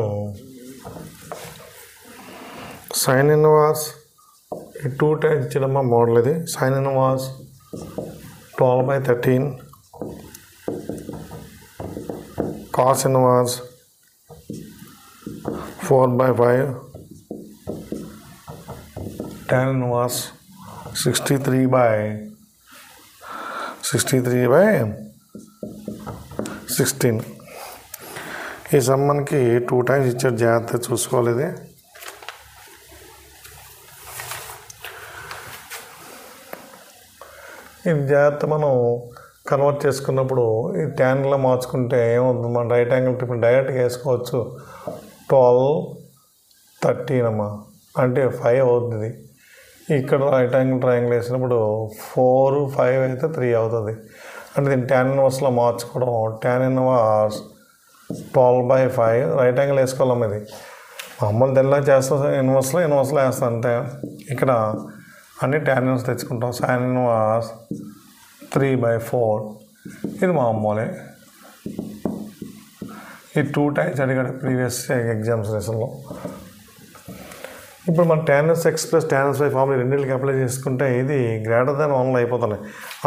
S1: sin inverse 2 times ఇచ్చడమ్మా మోడల్. ఇది sin inverse 12/13 cos inverse 4/5 tan inverse 63/16. ఈ సమ్ మనకి 2 టైమ్స్ ఇచ్చారు, జాగ్రత్త చూసుకోవాలి. ఇది జాగ్రత్త మనం కన్వర్ట్ చేసుకున్నప్పుడు ఈ ట్యాన్లో మార్చుకుంటే ఏమవుతుంది, మన రైట్ యాంగిల్ ఇప్పుడు డైరెక్ట్గా వేసుకోవచ్చు. 12 13 అమ్మా అంటే 5 అవుతుంది. ఇక్కడ రైట్ యాంగిల్ ట్రయాంగిల్ వేసినప్పుడు 4 5 అయితే 3 అవుతుంది. అంటే దీన్ని tan ఇన్వర్స్లో మార్చుకోవడం. tan ఇన్వర్స్ 12/5 రైట్ యాంగిల్ వేసుకోవాలమ్మా. ఇది మామూలు తెల్లా చేస్తాం, ఇన్వర్స్లో వేస్తాం అంతే. ఇక్కడ అన్ని tan ఇన్వర్స్ తెచ్చుకుంటాం. sin ఇన్వర్స్ 3/4 ఇది మామూలే. ఈ 2 టైమ్స్ అడిగాడు ప్రీవియస్ ఎగ్జామ్స్లో. ఇప్పుడు మనం tan x plus tan y formula రెండింటికి అప్లై చేసుకుంటే ఇది గ్రేటర్ దాన్ 1 అయిపోతుంది.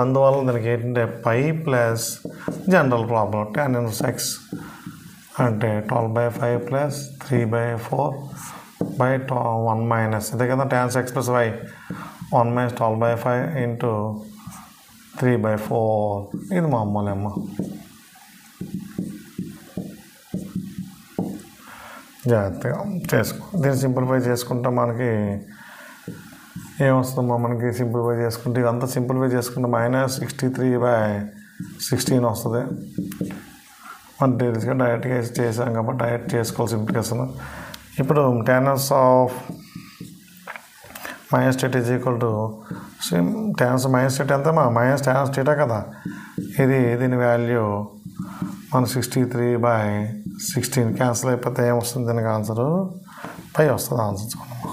S1: అందువల్ల దానికి ఏంటంటే pi plus general problem tan x అంటే 12/5 ప్లస్ 3/4 బై 1 మైనస్ ఇదే కదా tan x plus y 1 minus 12/5 into 3/4 ఇది మామూలు అమ్మ. జాగ్రత్తగా చేసుకో. దీన్ని సింప్లిఫై చేసుకుంటే మనకి ఏమొస్తుందమ్మా, మనకి సింప్లిఫై చేసుకుంటే ఇదంతా సింప్లిఫై చేసుకుంటే -63/16 వస్తుంది. మన డీటెయిల్స్గా డైరెక్ట్గా చేసాం కాబట్టి డైరెక్ట్ చేసుకోవాలి సింప్లిఫికేషన్. ఇప్పుడు tan of -θ is equal to tan -θ ఎంతమ్మా -tan θ కదా. దీని వాల్యూ మన 63/16 క్యాన్సిల్ అయిపోతే ఏమొస్తుంది దీనికి ఆన్సరు పై వస్తుంది. ఆన్సర్ చూడమ్మా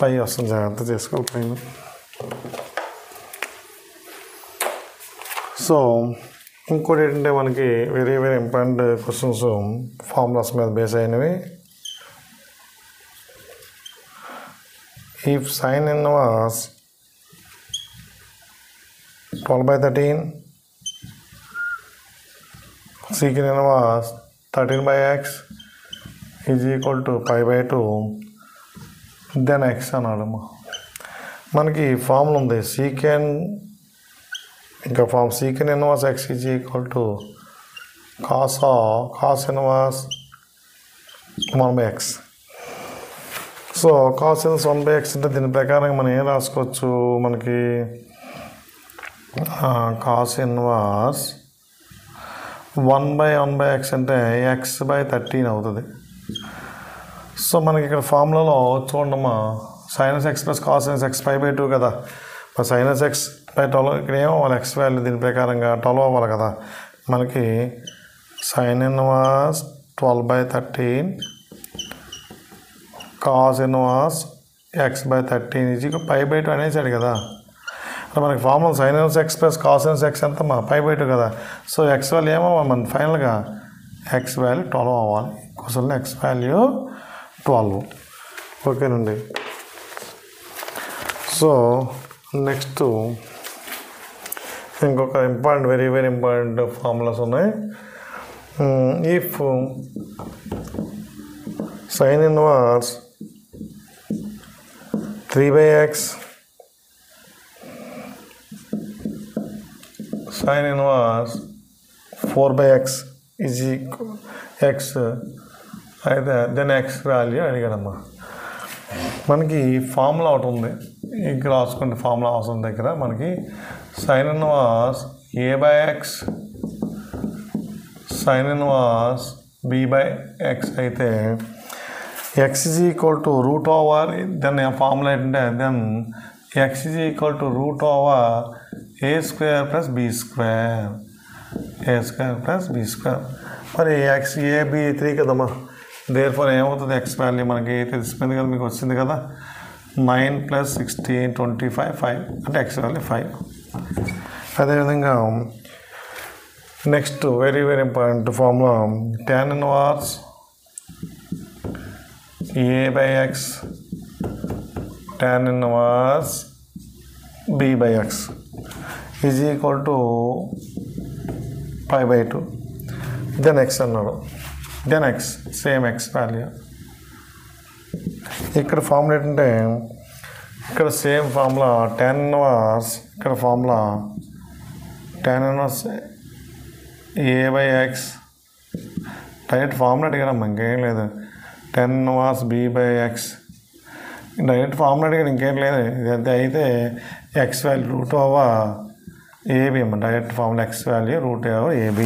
S1: పై వస్తుంది, జాగ్రత్త చేసుకోవాలి పైన. సో ఇంకోటి ఏంటంటే మనకి very very important questions formulas మీద బేస్ అయినవి. If sin inverse 12/13 secant inverse 13/x is equal to π/2 then x అన్నాడమ్మా. మనకి ఫార్ములా ఉంది secant inverse x is equal to cos inverse 1/x. So cos inverse 1/x అంటే దీని ప్రకారం మనం ఏం రాసుకోవచ్చు, మనకి cos ఇన్వర్స్ 1/1/x అంటే x/13 అవుతుంది. సో మనకి ఇక్కడ ఫార్ములాలో చూడమ్మా sin x plus cos x π/2 కదా. మరి sin x /12 ఇక్కడ ఏమో వాళ్ళ x వాల్యూ దీని ప్రకారంగా 12 అవ్వాలి కదా. మనకి sin inverse 12/13 cos inverse x/13 ఇది π/2 అనేసాడు కదా. మనకి formula sin inverse x plus cos inverse x ఎంత π/2 కదా. సో x వాల్యూ ఏమవ్వాలి మన ఫైనల్గా x వాల్యూ 12 అవ్వాలి. క్వశ్చన్లో x వాల్యూ 12. ఓకేనండి. సో నెక్స్ట్ ఇంకొక important very very important formulas ఉన్నాయి. If sin inverse 3/x sin inverse 4/x is x అయితే దెన్ x వాల్యూ అడిగాడమ్మా. మనకి ఫార్ములా ఒకటి ఉంది, ఇక్కడ రాసుకుంటే ఫార్ములా అవసరం దగ్గర మనకి sin inverse a/x sin inverse b/x అయితే x is equal to root over then formula ఏంటంటే then x is equal to root over a square plus b square మరి x a b 3 కదమ్మా. దేర్ ఫర్ ఏమవుతుంది x వాల్యూ మనకి తెలిసిపోయింది కదా, మీకు వచ్చింది కదా 9 + 16 25 5 అంటే x వాల్యూ 5. అదేవిధంగా next very very important formula tan inverse a/x tan inverse b/x is equal to π/2 then x అన్నాడు. Then x same x value. ఇక్కడ ఫార్ములా ఏంటంటే ఇక్కడ సేమ్ ఫార్ములా tan ఇన్వర్స్ ఇక్కడ formula tan inverse a/x direct formula అడిగాడమ్మా, ఇంకేం లేదు. tan inverse b/x direct formula అడిగాడు, ఇంకేం లేదు. ఇదంతా అయితే x value root over ab అమ్మ. Direct formula x value root over ab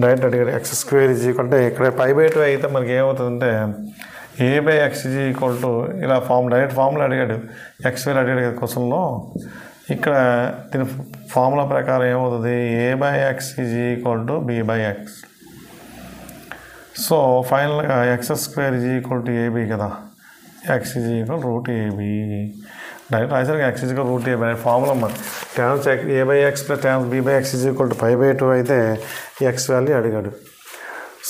S1: direct అడిగాడు. x square is equal to ఇక్కడ π/2 అయితే మనకి ఏమవుతుందంటే a/x ఈజ్ ఈక్వల్ టు ఇలా డైరెక్ట్ ఫార్ములా అడిగాడు, x వాల్యూ అడిగాడు కదా క్వశ్చన్లో. ఇక్కడ దీని ఫార్ములా ప్రకారం ఏమవుతుంది a/x is equal to b/x. So ఫైనల్గా x² is equal to ab కదా. x is equal root ab direct రాసారు. x is equal root ab formula అమ్మ. tan a/x plus tan b/x is equal to π/2 అయితే x వాల్యూ అడిగాడు.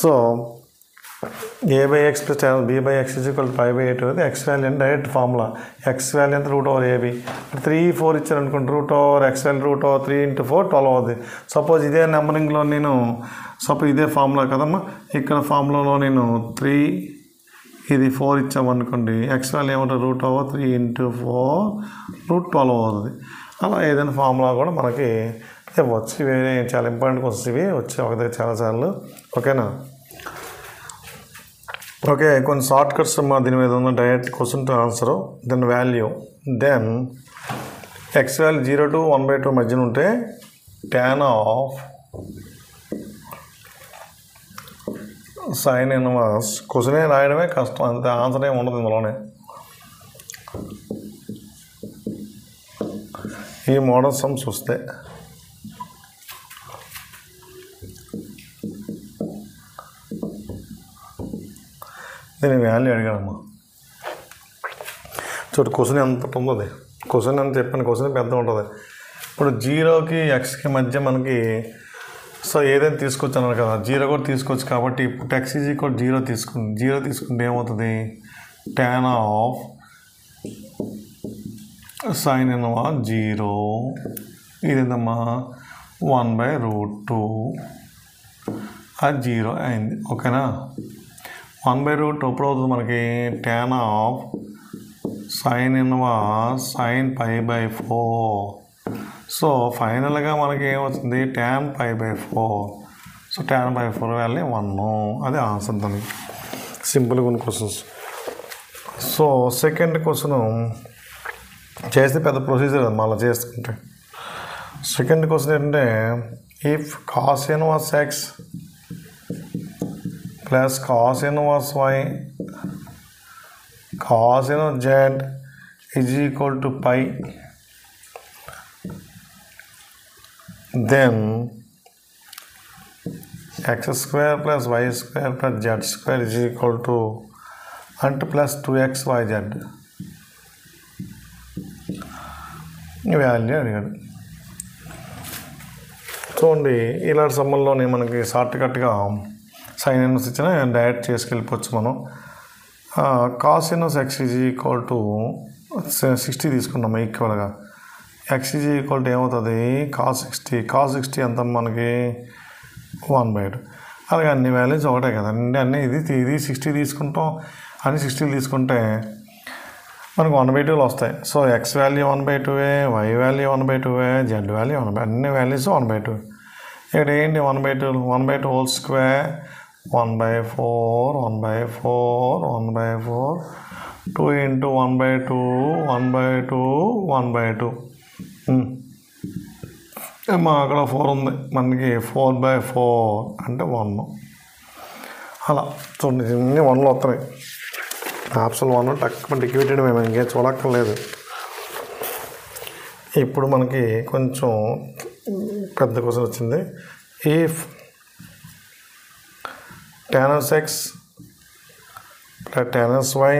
S1: So a/x plus tan b/x is equal to π/8 అది x వాల్యూ అని డైరెక్ట్ ఫార్ములా. x వాల్యూ ఎంత √ab 3 4 ఇచ్చారు అనుకోండి √x వాల్యూ √3 × 4 12 అవుతుంది. సపోజ్ ఇదే నెంబరింగ్లో నేను ఇదే ఫార్ములా కదమ్మా, ఇక్కడ ఫార్ములాలో నేను 3 ఇది 4 ఇచ్చామనుకోండి x వాల్యూ ఏమంటారు √3 × 4 √12 అవుతుంది. అలా ఏదైనా ఫార్ములా కూడా మనకి ఇవ్వచ్చు. ఇవి చాలా ఇంపార్టెంట్ క్వశ్చన్స్ ఇవి వచ్చి ఒక దగ్గర చాలాసార్లు. ఓకేనా? ఓకే, కొన్ని షార్ట్ కట్స్ దీని మీద ఉన్న direct question to answer. Then value x value 0 to 1/2 మధ్యన ఉంటే tan ఆఫ్ sin ఇన్వర్స్. క్వశ్చనే రాయడమే కష్టం, అంతే, ఆన్సర్ ఏమి ఉండదు ఇందులోనే. ఈ మోడల్ సమ్స్ వస్తే దీని వాల్యూ అడిగాడమ్మా. చూడు క్వశ్చన్ ఎంత ఉంటుంది, క్వశ్చన్ ఎంత చెప్పాను, క్వశ్చన్ పెద్ద ఉంటుంది. ఇప్పుడు 0కి xకి మధ్య మనకి ఏదైనా తీసుకొచ్చాను కదా, 0 కూడా తీసుకోవచ్చు. కాబట్టి ఇప్పుడు x = 0 తీసుకుంది. 0 తీసుకుంటే ఏమవుతుంది tan ఆఫ్ sin ఇన్వర్స్ 0 ఇదేందమ్మా 1/√2 అది 0 అయింది. ఓకేనా? 1/√2 ఎప్పుడు అవుతుంది మనకి tan of sin inverse sin π/4. ఫైనల్గా మనకి ఏమవుతుంది tan π/4. tan π/4 value 1. అది ఆన్సర్ దానికి. సింపుల్గా ఉన్న క్వశ్చన్స్. సెకండ్ క్వశ్చన్ చేస్తే పెద్ద ప్రొసీజర్ అది మళ్ళీ చేసుకుంటే. సెకండ్ క్వశ్చన్ ఏంటంటే if cos inverse x plus cos inverse y cos inverse z is equal to π, then x² plus y² plus z² is equal to అంటే ప్లస్ 2xyz వాల్యూ అడిగాడు. చూడండి ఇలాంటి సమ్మల్లోనే మనకి షార్ట్ కట్గా సైన్ ఇన్వర్స్ ఇచ్చిన డైరెక్ట్ చేసుకెళ్ళిపోవచ్చు మనం. cos inverse x is equal to 60 తీసుకున్నాము ఈక్వల్గా. x is equal to ఏమవుతుంది cos 60 ఎంత మనకి 1/2. అలాగే అన్ని వాల్యూస్ ఒకటే కదా, అన్నీ ఇది 60 తీసుకుంటాం, అన్ని 60 తీసుకుంటే మనకు 1/2 వస్తాయి. x value 1/2, y value 1/2, z value 1/2, అన్ని వాల్యూస్ 1/2. ఇక్కడ ఏంటి 1/2 హోల్ స్క్వేర్ 1/4 2 × 1/2 మా అక్కడ 4 ఉంది, మనకి 4/4 అంటే 1. అలా చూడండి ఇన్ని 1లు వస్తున్నాయి. ఆప్షన్ 1 టక్ టికెట్ మేము ఇంకేం చూడక్కర్లేదు. ఇప్పుడు మనకి కొంచెం పెద్ద క్వశ్చన్ వచ్చింది. If tan x plus tan y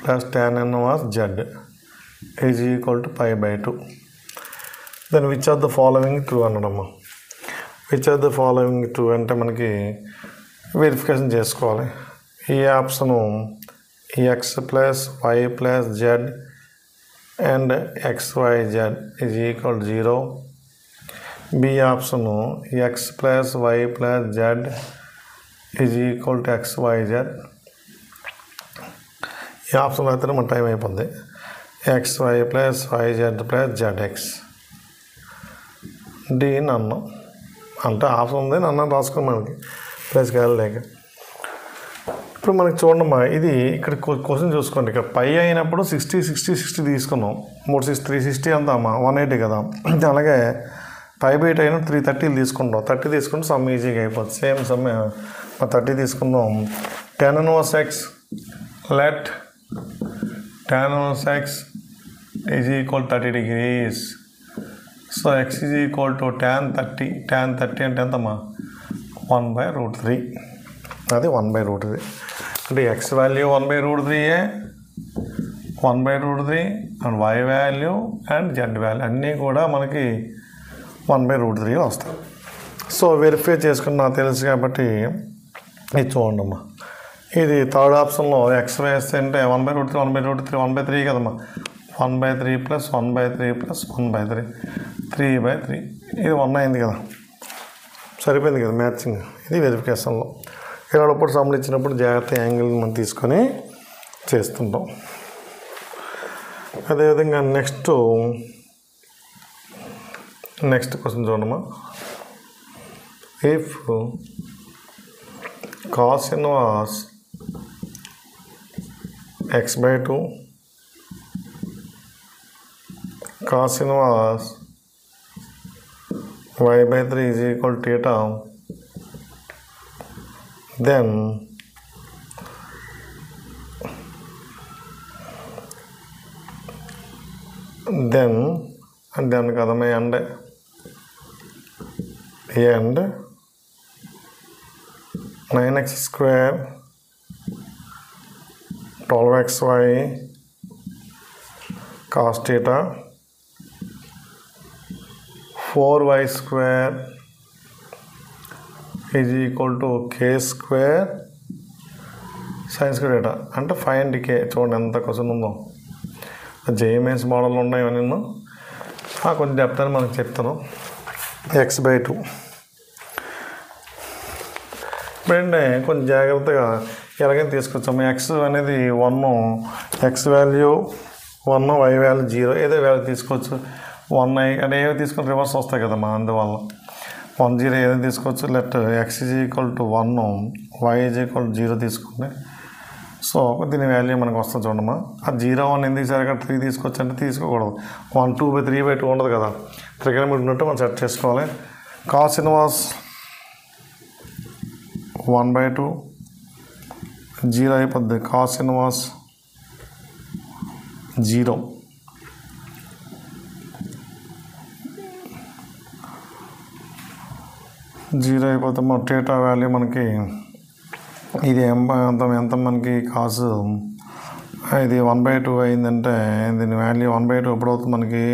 S1: plus tan inverse z is equal to π/2, then which of the following true అన్నడమ్మా. which of the following true అంటే మనకి వెరిఫికేషన్ చేసుకోవాలి. ఈ option x plus y plus z and xyz is equal to 0. B option x plus y plus z is equal to xyz. ఈ ఆప్షన్లో అయితే మన టైం అయిపోద్ది. xy plus yz plus zx. D none అంటే ఆప్షన్ ఉంది, నన్ను రాసుకో మనకి ప్లస్ కాలేక. ఇప్పుడు మనకి చూడమ్మా, ఇది ఇక్కడ క్వశ్చన్ చూసుకోండి. ఇక్కడ పై అయినప్పుడు 60 తీసుకున్నాం. 360 అంతా అమ్మా 180 కదా. అలాగే π/8 అయినా 330 తీసుకుంటాం. 30 తీసుకుంటే సమ్ ఈజీగా అయిపోతుంది. సేమ్ సమ్ 30 తీసుకుందాం. tan inverse x let tan inverse x is equal to 30 degrees. x is equal to tan 30 అంటే ఎంతమ్మా 1/√3. అది 1/√3 అంటే x value 1/√3 1/√3 and y value and z value అన్నీ కూడా మనకి 1/√3 వస్తాయి. సో వెరిఫై చేసుకుని నాకు తెలుసు కాబట్టి ఇది చూడండి అమ్మా. ఇది థర్డ్ ఆప్షన్లో ఎక్స్ వేస్తే అంటే 1/√3 1/√3 1/3 కదమ్మా. 1/3 + 1/3 + 1/3 3/3 ఇది 1 అయింది కదా, సరిపోయింది కదా మ్యాచింగ్. ఇది వెరిఫికేషన్లో ఇలాప్పుడు సమ్ములు ఇచ్చినప్పుడు జాగ్రత్త యాంగిల్ మనం తీసుకొని చేస్తుంటాం. అదేవిధంగా నెక్స్ట్ క్వశ్చన్ చూడమ్మా. If cos inverse x/2 cos inverse y/3 is equal to theta, then కదమ్మా and 9x² 12xy cos theta 4y² is equal to k² sin square theta. అంటే 5 k. చూడండి ఎంత క్వశ్చన్ ఉందో. జేఎంఎస్ మోడల్ ఉన్నాయి ఇవన్నీ. కొంచెం చెప్తాను మనకు చెప్తాను. x/2 ఇప్పుడంటే కొంచెం జాగ్రత్తగా ఎలాగైనా తీసుకొచ్చాము. ఎక్స్ అనేది 1, ఎక్స్ వాల్యూ 1, వై వాల్యూ 0, ఏదో వాల్యూ తీసుకోవచ్చు. 1 అంటే ఏవి తీసుకొని రివర్స్ వస్తాయి కదమ్మా, అందువల్ల 1 0 ఏదైనా తీసుకోవచ్చు. లెట్ x = 1, y = 0 తీసుకుంటే సో దీని వాల్యూ మనకు వస్తుంది చూడమ్మా. ఆ 0 1 ఎందుకు సరిగ్గా 3 తీసుకోవచ్చు అంటే తీసుకోకూడదు. 1 2/3/2 ఉండదు కదా, ట్రిగనోమెట్రీ ఉన్నట్టు మనం సెట్ చేసుకోవాలి. cos ఇన్వర్స్ 1/2 0 అయిపోద్ది. cos ఇన్వర్స్ 0 అయిపోతే మన theta వాల్యూ మనకి ఇది ఎంత మనకి కాస్ ఇది 1/2 అయిందంటే దీని వాల్యూ 1/2 ఎప్పుడవుతుంది మనకి?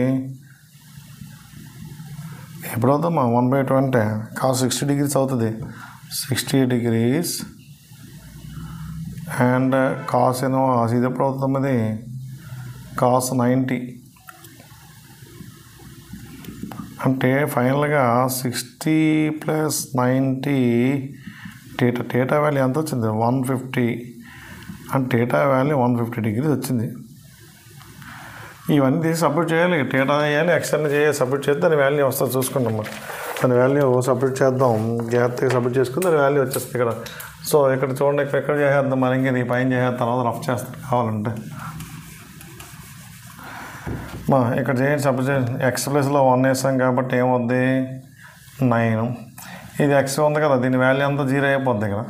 S1: ఎప్పుడవుతుందమ్మా 1/2 అంటే కాస్ 60 degrees అవుతుంది. 60 degrees అండ్ కాస్ ఇన్వర్స్ ఇది ఎప్పుడు అవుతుంది? అది కాస్ 90 అంటే ఫైనల్గా 60 + 90 theta వాల్యూ ఎంత వచ్చింది? 150. అండ్ theta వాల్యూ 150 degrees వచ్చింది. ఇవన్నీ తీసి సబ్మిట్ చేయాలి. theta చేయాలి, x అన్ని చేయాలి, సబ్మిట్ చేస్తే దాని వాల్యూ వస్తుంది. చూసుకుంటాం, దాని వాల్యూ సబ్మిట్ చేద్దాం. జాగ్రత్తగా సబ్మిట్ చేసుకుని దాని వాల్యూ వచ్చేస్తుంది ఇక్కడ. సో ఇక్కడ చూడండి, ఎక్కడ చేసేద్దాం మనం. ఇంక ఈ పైన చేసేద్దాం, తర్వాత రఫ్ చేస్తాం కావాలంటే. ఇక్కడ చేయండి, సబ్మిట్ చేయండి. ఎక్స్ ప్లస్లో 1 వేసాం కాబట్టి ఏమవుద్ది? 9. ఇది ఎక్స్ ఉంది కదా, దీని వాల్యూ అంతా 0 అయిపోద్ది. ఇక్కడ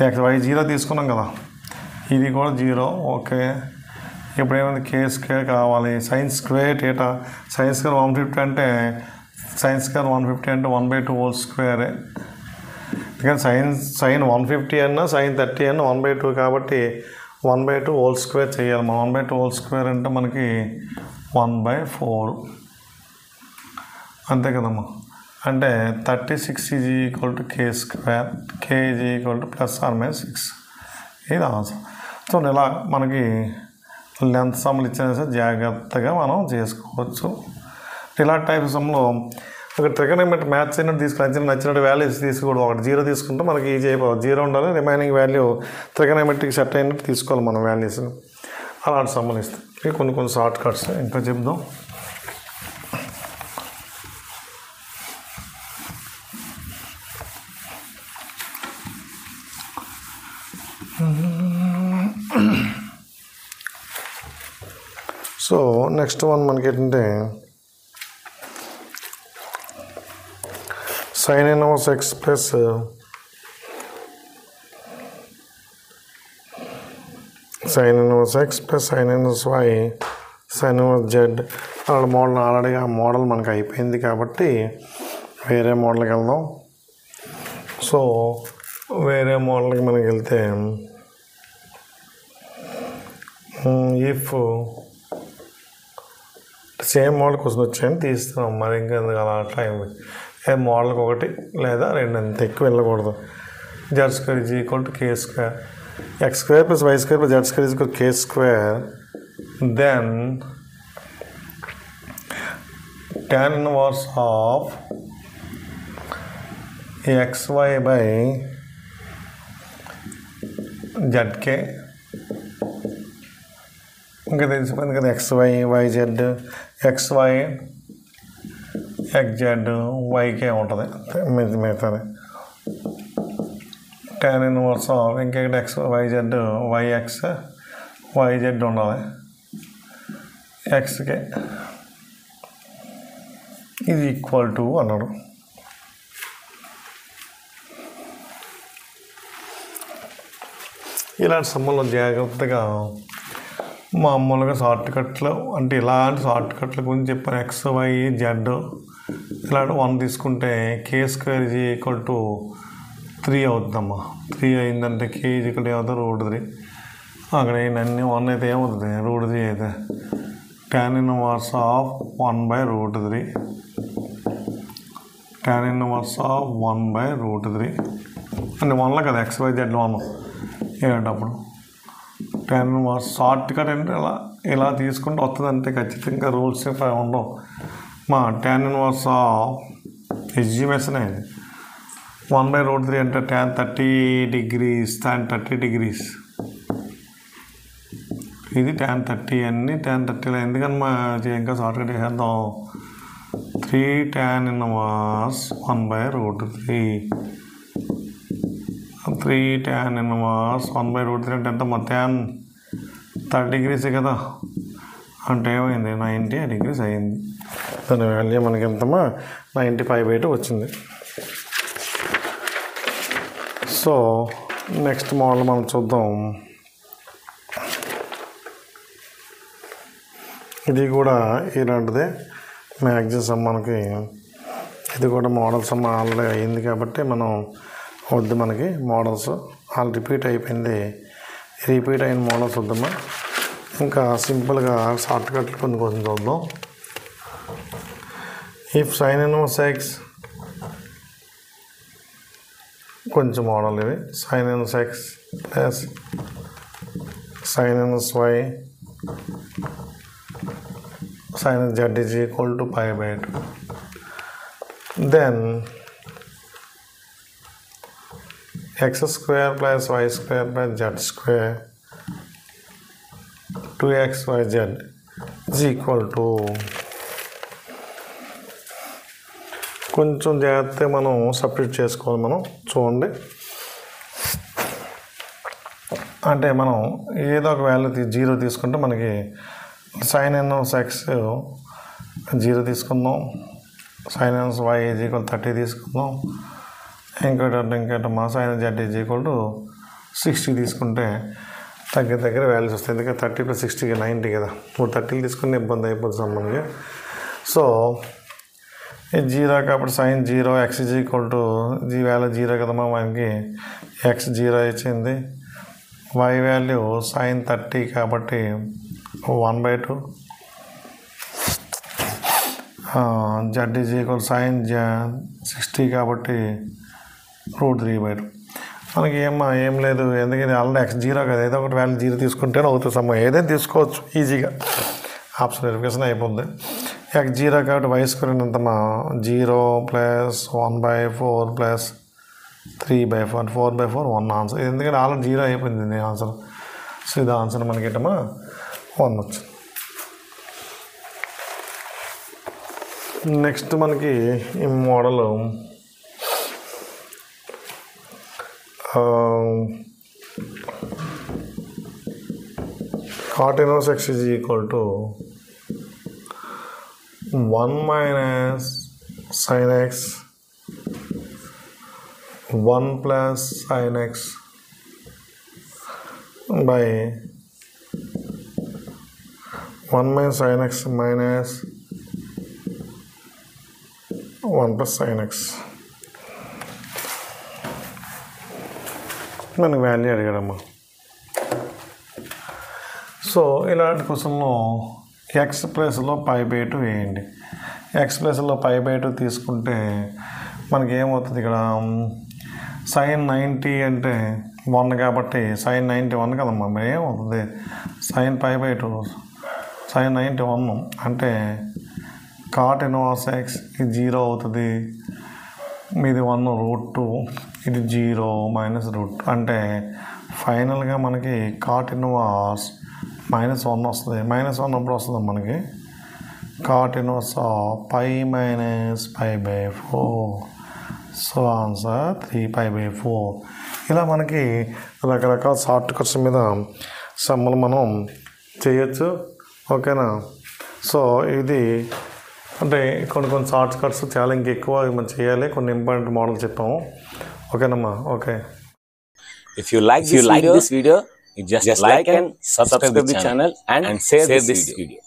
S1: ఎక్స్ వై 0 తీసుకున్నాం కదా, ఇది కూడా 0. ఓకే, ఇప్పుడు ఏమైంది? k² కావాలి. sin² theta sin² 150 అంటే sin² 150 అంటే 1/2 ఎందుకంటే sin 150 అన్నా sin 30 అన్నా 1/2 కాబట్టి 1/2 చేయాలి మనం. 1/2 అంటే మనకి 1/4 అంతే కదమ్మా. అంటే 36 = k², k = ±6. ఇది ఆన్సర్. సో ఇలా మనకి లెంత్ సమ్లు ఇచ్చిన జాగ్రత్తగా మనం చేసుకోవచ్చు. ఇలాంటి టైప్ సమ్లో ఒక ట్రిగనోమెట్రీ మ్యాథ్స్ అయినట్టు నచ్చినట్టు వాల్యూస్ తీసుకోకూడదు. ఒకటి 0 తీసుకుంటే మనకి ఈజీ అయిపోతుంది. 0 ఉండాలి, రిమైనింగ్ వాల్యూ ట్రిగనోమెట్రీకి సెట్ అయినట్టు తీసుకోవాలి మనం వాల్యూస్. అలాంటి సమ్ములు ఇస్తాయి. ఇవి కొన్ని షార్ట్ కట్స్ ఇంకా చెప్దాం. సో నెక్స్ట్ వన్ మనకి ఏంటంటే sin inverse x plus sin inverse x plus sin inverse y sin inverse z అలా మోడల్ ఆల్రెడీ ఆ మోడల్ మనకు అయిపోయింది కాబట్టి వేరే మోడల్కి వెళ్దాం. సో వేరే మోడల్కి మనకి వెళ్తే ఇఫ్ సేమ్ మోడల్ క్వశ్చన్ వచ్చాయని తీస్తున్నాం. మరి ఇంకా అలా టైం మోడల్కి ఒకటి లేదా రెండు, అంత ఎక్కువ వెళ్ళకూడదు. Z square is equal to K square, X square plus Y square plus Z square is equal K square. Then tan inverse of xy by zk, ఇంకా తెలిసిపోయింది కదా, xy yz, xy xz yk ఉంటుంది మిగతాది. tan inverse of ఇంకా x yz yx yz ఉండాలి, xk ఇది ఈక్వల్ టు అన్నాడు. ఇలాంటి సమ్మలో జాగ్రత్తగా మామూలుగా షార్ట్ కట్లు అంటే ఇలాంటి షార్ట్ కట్ల గురించి చెప్పాను. ఎక్స్ వై జెడ్ ఇలాంటి 1 తీసుకుంటే k square is equal to 3 అవుతుందమ్మా. 3 అయిందంటే కే ఈజ్ ఈక్వల్ టు ఏమవుతుంది √3. అక్కడ అన్నీ 1 అయితే ఏమవుతుంది √3 అయితే tan inverse of 1/√3, tan inverse of 1/√3 అంటే 1లో కదా ఎక్స్ వై జెడ్ 1 ఏటప్పుడు tan inverse షార్ట్ కట్ అంటే ఇలా తీసుకుంటూ వస్తుందంటే ఖచ్చితంగా రూల్స్ ఉండవు మా. tan inverse of ఎస్జిమేషన్ అయింది 1/√3 అంటే tan 30 degrees, tan 30 degrees. ఇది tan 30 అన్నీ tan 30లో ఎందుకని మా ఇంకా షార్ట్ కట్ చేసేద్దాం. 3 tan inverse 1/√3, 3 tan inverse 1/√3 అంటే ఎంత మా tan 30 degrees కదా, అంటే ఏమైంది 90 degrees అయింది. దాని వాల్యూ మనకి ఎంతమా 95/2 వచ్చింది. సో నెక్స్ట్ మోడల్ మనం చూద్దాం. ఇది కూడా ఇలాంటిదే మ్యాక్సిమం సమ్ మనకి. ఇది కూడా మోడల్ సమ్ ఆల్రెడీ అయింది కాబట్టి మనం వద్దు, మనకి మోడల్స్ ఆల్ రిపీట్ అయిపోయింది. రిపీట్ అయిన మోడల్స్ వద్దమ్మా. ఇంకా సింపుల్గా షార్ట్ కట్లు కొంచెం చూద్దాం. ఇఫ్ sin inverse x, కొంచెం మోడల్ ఇది, sin inverse x plus sin inverse y sin z is equal to π/2. Then x square plus y square plus z square 2xyz is equal to, కొంచెం జాగ్రత్తగా మనం సబ్స్టిట్యూట్ చేసుకోవాలి. మనం చూడండి, అంటే మనం ఏదో ఒక వాల్యూ 0 తీసుకుంటే మనకి sin inverse x 0 తీసుకుందాం, sin inverse y is equal 30 తీసుకుందాం, ఇంకోటి మా sin z is equal to 60 తీసుకుంటే దగ్గర వాల్యూస్ వస్తాయి. ఎందుకంటే 30 + 60 90 కదా, 30 తీసుకునే ఇబ్బంది అయిపోతుంది మనకి. సో ఇది 0 కాబట్టి sin 0 x is equal to value 0 కదమ్మా, మనకి x 0 ఇచ్చింది. y వాల్యూ sin 30 కాబట్టి 1/2, z is equal sin 60 కాబట్టి √3/2. మనకి ఏం లేదు, ఎందుకంటే ఆల్రెడీ x 0 కదా, ఏదో ఒకటి వాల్యూ 0 తీసుకుంటే అవుతుంది సమ్. ఏదైనా తీసుకోవచ్చు ఈజీగా, ఆప్షన్ వెరిఫికేషన్ అయిపోతుంది. x 0 కాబట్టి y స్క్వేర్ ఎంతమ్మా 0 + 1/4 + 3/4, 4/4 1 ఆన్సర్. ఎందుకంటే ఆల్రెడీ 0 అయిపోయింది ఆన్సర్. సో ఇది ఆన్సర్ మనకి ఏంటమ్మా 1 వచ్చింది. నెక్స్ట్ మనకి ఈ model cot inverse x is equal to 1 minus sin x 1 plus sin x by 1 minus sin x minus 1 plus sin x. మనకి వాల్యూ అడిగాడమ్మా. సో ఇలాంటి క్వశ్చన్లో x ప్లేస్లో π/2 వేయండి. ఎక్స్ ప్లస్లో π/2 తీసుకుంటే మనకి ఏమవుతుంది ఇక్కడ sin 90 అంటే 1 కాబట్టి sin 91 కదమ్మా, మరి ఏమవుతుంది sin π/2 sin 91 అంటే cot ఇన్వర్స్ x ఇది 0 అవుతుంది, మీది 1 √2 ఇది 0 మైనస్ √2 అంటే ఫైనల్గా మనకి cot ఇన్వర్స్ -1 వస్తుంది. -1 అప్పుడు వస్తుంది మనకి cot inverse π minus π/4. So answer 3π/4. ఇలా మనకి రకరకాల షార్ట్ కట్స్ మీద సమ్మలు మనం చేయొచ్చు. ఓకేనా? సో ఇది అంటే కొన్ని షార్ట్ కట్స్ చాలా ఇంకెక్కువ మనం చేయాలి. కొన్ని ఇంపార్టెంట్ మోడల్ చెప్పాము. ఓకేనమ్మా? Okay.
S2: If you like this video, you just like and subscribe the channel and share this video.